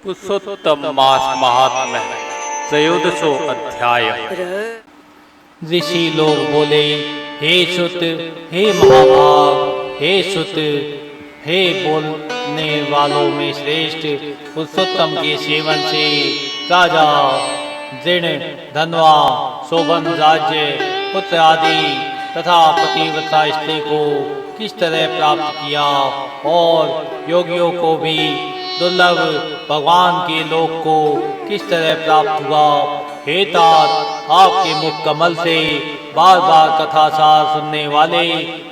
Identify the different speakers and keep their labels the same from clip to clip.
Speaker 1: पुरुषोत्तम मास महात्म्य त्रयोदशो अध्याय।
Speaker 2: ऋषि लोग बोले, हे सुत, हे महाभाग, हे सुत, हे बोलने वालों में श्रेष्ठ पुरुषोत्तम के सेवन से राजा दृढ़ धनवा शोभन राज्य पुत्र आदि तथा पतिव्रता स्त्री को किस तरह प्राप्त किया और योगियों को भी दुर्लभ भगवान के लोक को किस तरह प्राप्त हुआ। हे तात, आपके मुख कमल से बार बार कथा सार सुनने वाले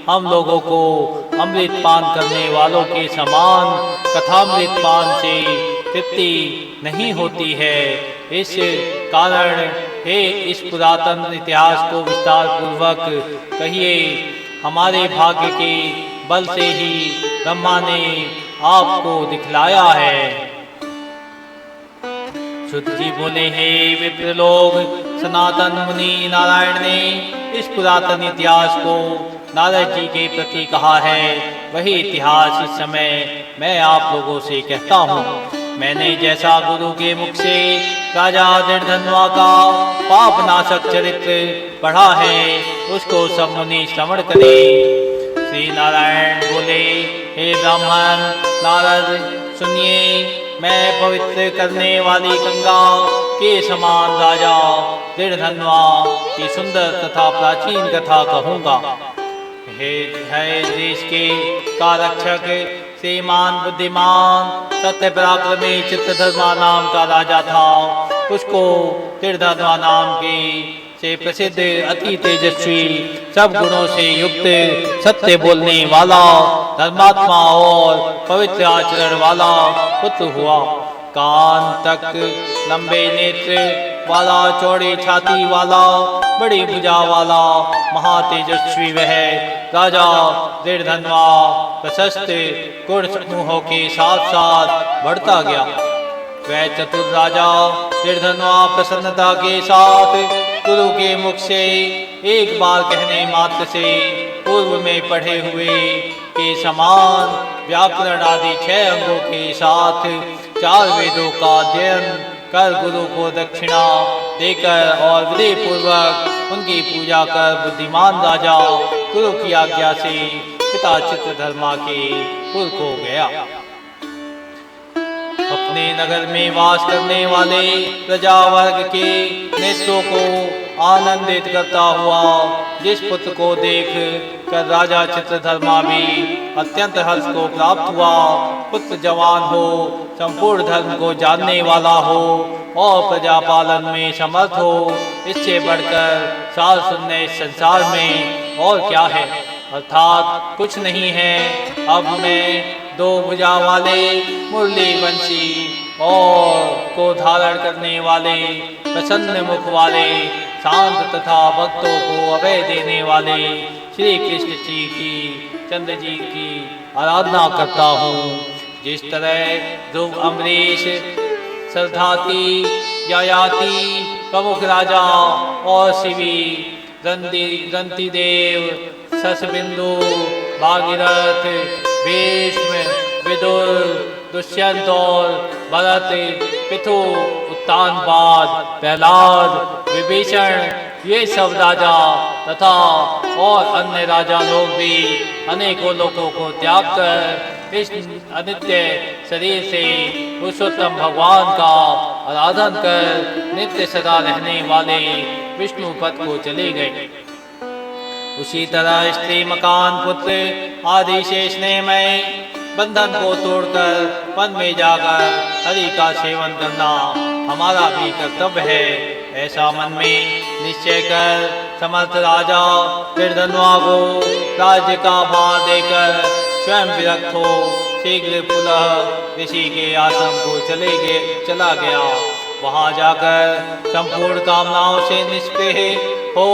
Speaker 2: हम लोगों को अमृत पान करने वालों के समान कथामृत पान से तृप्ति नहीं होती है। इस कारण हे इस पुरातन इतिहास को विस्तार पूर्वक कहिए। हमारे भाग्य के बल से ही ब्रह्मा ने आपको दिखलाया है। सुत जी बोले, हे विप्र लोग, सनातन मुनि नारायण ने इस पुरातन इतिहास को नारद जी के प्रति कहा है। वही इतिहास इस समय मैं आप लोगों से कहता हूँ। मैंने जैसा गुरु के मुख से राजा दृढ़धनवा का पाप नाशक चरित्र पढ़ा है, उसको सब मुनि श्रवण करे। श्री नारायण बोले, हे ब्राह्मण नारद, सुनिए, मैं पवित्र करने वाली गंगा के समान राजा दृढ़धनवा की सुंदर तथा प्राचीन कथा कहूँगा। हे देश के कारक्षक श्रीमान बुद्धिमान सत्य पराक्रमी चित्रधर्मा नाम का राजा था। उसको दृढ़धनवा नाम के से प्रसिद्ध अति तेजस्वी सब गुणों से युक्त सत्य बोलने वाला धर्मात्मा और पवित्र आचरण वाला पुत्र हुआ। कान तक लंबे नेत्र वाला, चौड़ी छाती वाला, बड़ी भुजा वाला महातेजस्वी वह राजा दृढ़धनवा प्रशस्त गुण समूहों के साथ साथ बढ़ता गया। वह चतुर राजा दृढ़धनवा प्रसन्नता के साथ गुरु के मुख से एक बार कहने मात्र से पूर्व में पढ़े हुए के समान व्याकरण आदि 6 अंगों के साथ 4 वेदों का अध्ययन कर गुरु को दक्षिणा देकर और विधि पूर्वक उनकी पूजा कर बुद्धिमान राजा गुरु की आज्ञा से पिता चित्रधर्मा के कुल को गया। अपने नगर में वास करने वाले प्रजा वर्ग के नेत्रों को आनंदित करता हुआ जिस पुत्र को देख कर राजा चित्रधर्मा भी अत्यंत हर्ष को प्राप्त हुआ। पुत्र जवान हो, संपूर्ण धर्म को जानने वाला हो और प्रजा पालन में समर्थ हो, इससे बढ़कर सार सुनने इस संसार में और क्या है। अर्थात कुछ नहीं है। अब मैं 2 भुजा वाले मुरली वंशी और को धारण करने वाले प्रसन्न मुख वाले शांत तथा भक्तों को अभय देने वाले श्री कृष्ण जी की चंद्र जी की आराधना करता हूँ। जिस तरह ध्रुव अम्बरीश सरधाती ययाति प्रमुख राजा और शिवी ग्रंथि देव ससबिंदु भागीरथ भीष्म विदुर दुष्यंत और भरत पिथु उत्तानपाद प्रहलाद विभीषण ये सब राजा तथा और अन्य राजा लोग भी अनेकों लोगों को त्याग कर इस अनित्य शरीर से पुरुषोत्तम भगवान का आराधन कर नित्य सदा रहने वाले विष्णु पद को चले गए। उसी तरह स्त्री मकान पुत्र आदि शेष ने मैं बंधन को तोड़कर वन में जाकर हरि का सेवन करना हमारा भी कर्तव्य है। ऐसा मन में निश्चय कर समर्थ राजा दृढ़धनवा को राज्य का भार देकर स्वयं विरक्त हो शीघ्र पुनः ऋषि के आश्रम को चला गया। वहां जाकर संपूर्ण कामनाओं से निष्क्रिय हो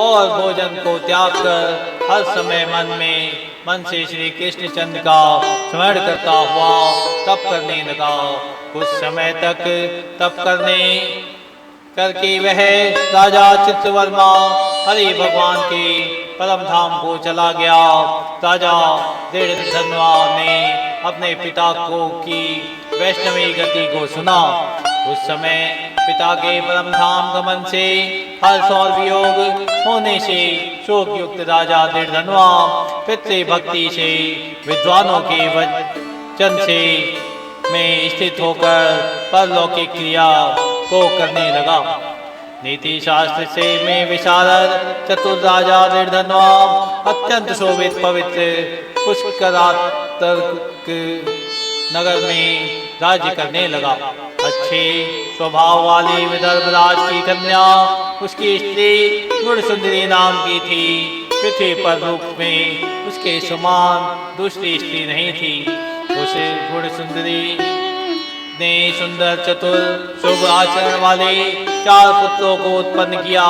Speaker 2: और भोजन को त्याग कर हर समय मन से श्री कृष्ण चंद्र का स्मरण करता हुआ तप करने लगा। कुछ समय तक तप करके वह राजा चित्रवर्मा हरि भगवान के परम धाम को चला गया। राजा दृढ़धनवा ने अपने पिता को की वैष्णवी गति को सुना। उस समय पिता के परम धाम गमन से हर्ष और वियोग होने से शोक युक्त राजा दृढ़धनवा पितृ भक्ति से विद्वानों के वचन से में स्थित होकर परलौकिक क्रिया को करने लगा। नीति शास्त्र से में विशारद चतुर राजा दृढ़धनवा अत्यंत शोभित पवित्र पुष्करातर्क नगर में राज्य करने लगा। अच्छे स्वभाव वाली विदर्भ राज की कन्या उसकी स्त्री गुण सुंदरी नाम की थी। पृथ्वी पर रूप में उसके समान दूसरी स्त्री नहीं थी। उस गुण सुंदरी ने सुंदर चतुर शुभ आचरण वाले 4 पुत्रों को उत्पन्न किया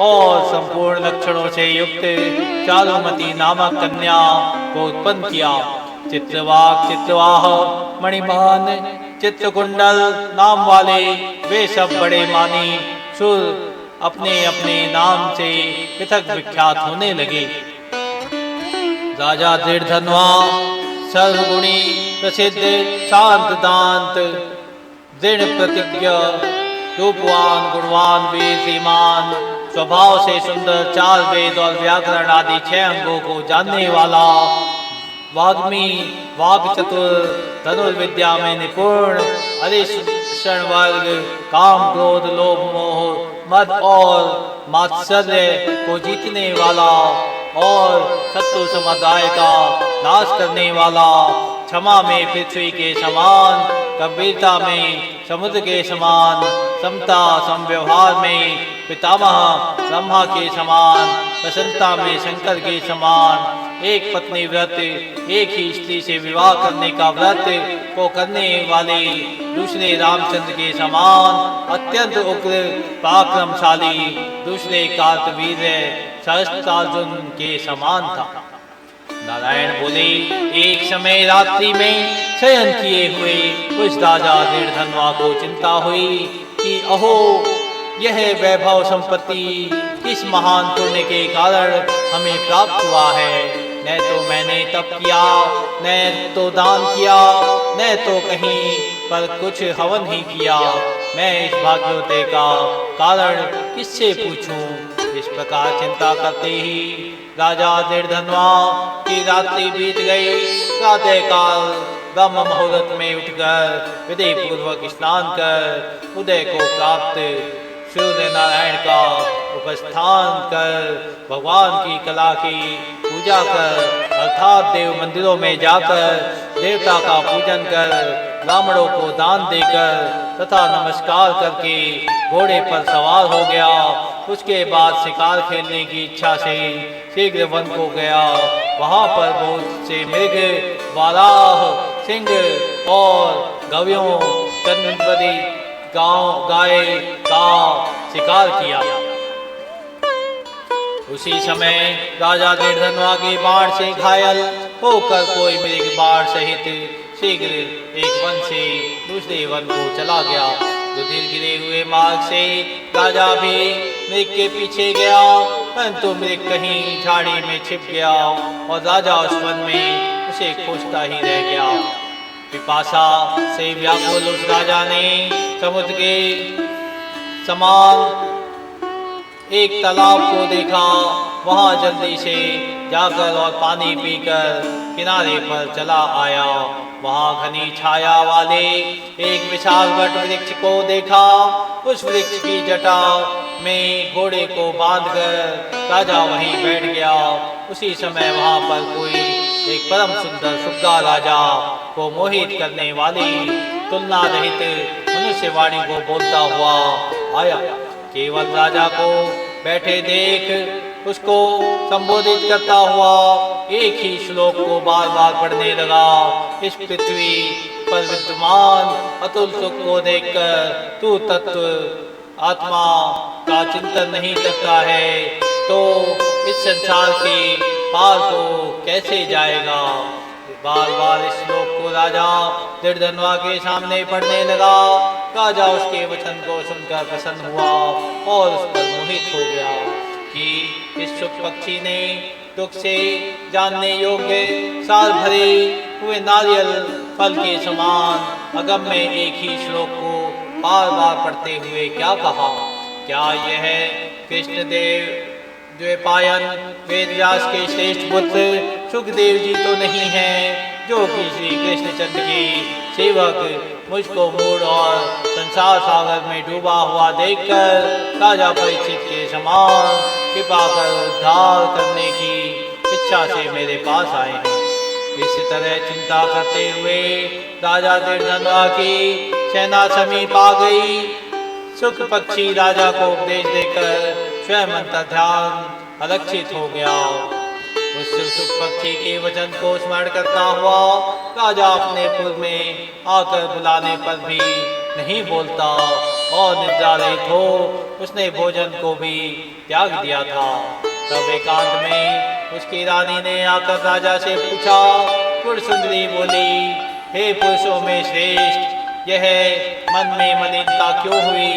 Speaker 2: और संपूर्ण लक्षणों से युक्त चारुमती नामक कन्या को उत्पन्न किया। चित्रवाक, चित्रवाह, मणिमान, चित्रकुंडल नाम वाले वे सब बड़े मानी सुर अपने अपने नाम से पृथक विख्यात होने लगे। राजा दृढ़धनवा सर्वगुणी प्रसिद्ध शांत दांत दृढ़ प्रतिज्ञ रूपवान गुणवान वीर श्रीमान स्वभाव से सुंदर 4 वेद और व्याकरण आदि 6 अंगों को जानने वाला वाग्मी वाग चतुर धनुर्विद्या में निपुण अधिष्ठण वर्ग काम क्रोध लोभ मोह मद और मात्सर्य को जीतने वाला और शत्रु समुदाय का नाश करने वाला क्षमा में पृथ्वी के समान गंभीरता में समुद्र के समान समता समव्यवहार में पितामह ब्रह्मा के समान प्रसन्नता में शंकर के समान एक पत्नी व्रत एक ही स्त्री से विवाह करने का व्रत को करने वाले दूसरे रामचंद्र के समान अत्यंत उग्र पराक्रमशाली दूसरे कार्तवीर सहस्त्रार्जुन के समान था। नारायण बोले, एक समय रात्रि में शयन किए हुए उस राजा दृढ़धनवा को चिंता हुई कि अहो यह वैभव संपत्ति किस महान पुण्य के कारण हमें प्राप्त हुआ है। न तो मैंने तप किया, न तो दान किया, न तो कहीं पर कुछ हवन ही किया। मैं इस भाग्योदय का कारण किससे पूछूं। इस प्रकार चिंता करते ही राजा दृढ़धनवा की रात्रि बीत गई। प्रातः काल ब्रह्म मुहूर्त में उठकर विधि पूर्वक स्नान कर उदय को प्राप्त सूर्य नारायण का उपस्थान कर भगवान की कला की पूजा कर अर्थात देव मंदिरों में जाकर देवता का पूजन कर ब्राह्मणों को दान देकर तथा नमस्कार करके घोड़े पर सवार हो गया। उसके बाद शिकार खेलने की इच्छा से शीघ्र वन को गया। वहाँ पर बहुत से मृग बाराह सिंह और गवियों चंद्रवदी गाय का शिकार किया। उसी समय राजा दृढ़धनवा के बाण से घायल होकर कोई मृग बाण सहित शीघ्र एक वन से दूसरे वन को चला गया। रुधिर गिरे हुए मार्ग से राजा भी मृग के पीछे गया, परंतु मृग कहीं झाड़ी में छिप गया और राजा उस वन में उसे खोजता ही रह गया। पिपासा से व्याकुल उस राजा ने समुद्र के समान एक तालाब को देखा। वहां जल्दी से जाकर और पानी पीकर किनारे पर चला आया। वहां घनी छाया वाले एक विशाल वट वृक्ष को देखा। उस वृक्ष की जटा में घोड़े को बांधकर राजा वहीं बैठ गया। उसी समय वहां पर कोई एक परम सुंदर सुग्गा राजा को मोहित करने वाली तुलना रहित मनुष्य वाणी को बोलता हुआ आया। केवल राजा को बैठे देख उसको संबोधित करता हुआ एक ही श्लोक को बार बार पढ़ने लगा। इस पृथ्वी पर विद्यमान अतुल सुख को देखकर तू तत्व आत्मा का चिंतन नहीं करता है तो इस संसार के पार को कैसे जाएगा। बार बार इस श्लोक को राजा दृढ़धनवा के सामने पढ़ने लगा। राजा उसके वचन को सुनकर प्रसन्न हुआ और उस पर मोहित हो गया कि इस सुख पक्षी ने दुख से जानने योग्य साल भरे हुए नारियल फल के समान अगम में एक ही श्लोक को बार बार पढ़ते हुए क्या कहा? क्या यह कृष्णदेव द्वैपायन वेदव्यास के श्रेष्ठ पुत्र सुखदेव जी तो नहीं हैं, जो कि श्री कृष्णचंद्र के सेवक मुझको मूढ़ और संसार सागर में डूबा हुआ देखकर राजा परीक्षित के समान कृपा कर उद्धार करने की इच्छा से मेरे पास आए हैं। इस तरह चिंता करते हुए राजा दीर्घधनुआ की सेना समीप आ गई। सुख पक्षी राजा को उपदेश देकर स्वयं अंतर ध्यान अलक्षित हो गया। उस सुख पक्षी के वचन को स्मरण करता हुआ राजा अपने पुर में आकर बुलाने पर भी नहीं बोलता और निद्रा रहित हो उसने भोजन को भी त्याग दिया था। तब एकांत में उसकी रानी ने आकर राजा से पूछा। पुरसुंदरी बोली, हे पुरुषों में श्रेष्ठ, यह मन में मलिनता क्यों हुई?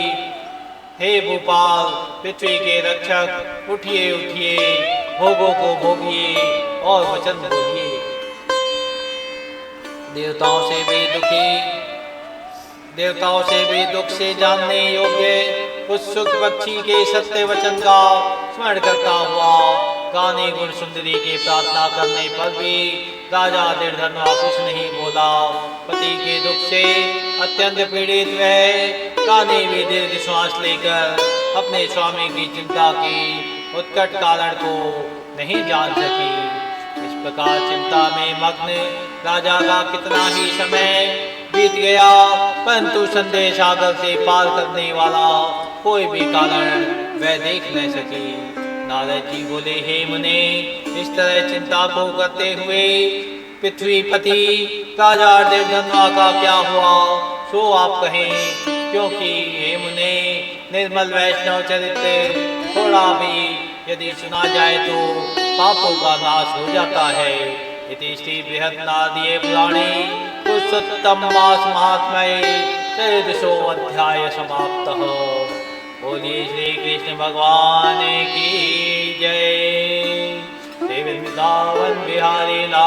Speaker 2: हे भूपाल, पृथ्वी के रक्षक, उठिए उठिए, भोगों को भोगिए और वचन बोलिए। देवताओं से भी दुख से जानने योग्य उस सुख पक्षी के सत्य वचन का स्मरण करता हुआ गाने गुण सुंदरी के प्रार्थना करने पर भी राजा दीर्घधनुआ कुछ नहीं बोला। पति के दुख से अत्यंत पीड़ित वह गाने भी दीर्घ श्वास लेकर अपने स्वामी की चिंता की उत्कट कारण को नहीं जान सकी। इस प्रकार चिंता में मग्न राजा का कितना ही समय बीत गया, परंतु संदेश सागर से पार करने वाला कोई भी कारण वह देख न सकी। नारद जी बोले, हे मुने, इस तरह चिंता को करते हुए पृथ्वीपति राजा दीर्घधनुआ का क्या हुआ सो आप कहें, क्योंकि हे मुने, निर्मल वैष्णव चरित्र थोड़ा भी यदि सुना जाए तो पापों का नाश हो जाता है। इति श्री बृहन्नारदीय पुराणे पुरुषोत्तम मास महात्म्ये त्रयोदशो अध्याय समाप्तः। बोलिए श्री कृष्ण भगवान की जय। श्री वृंदावन बिहारी लाल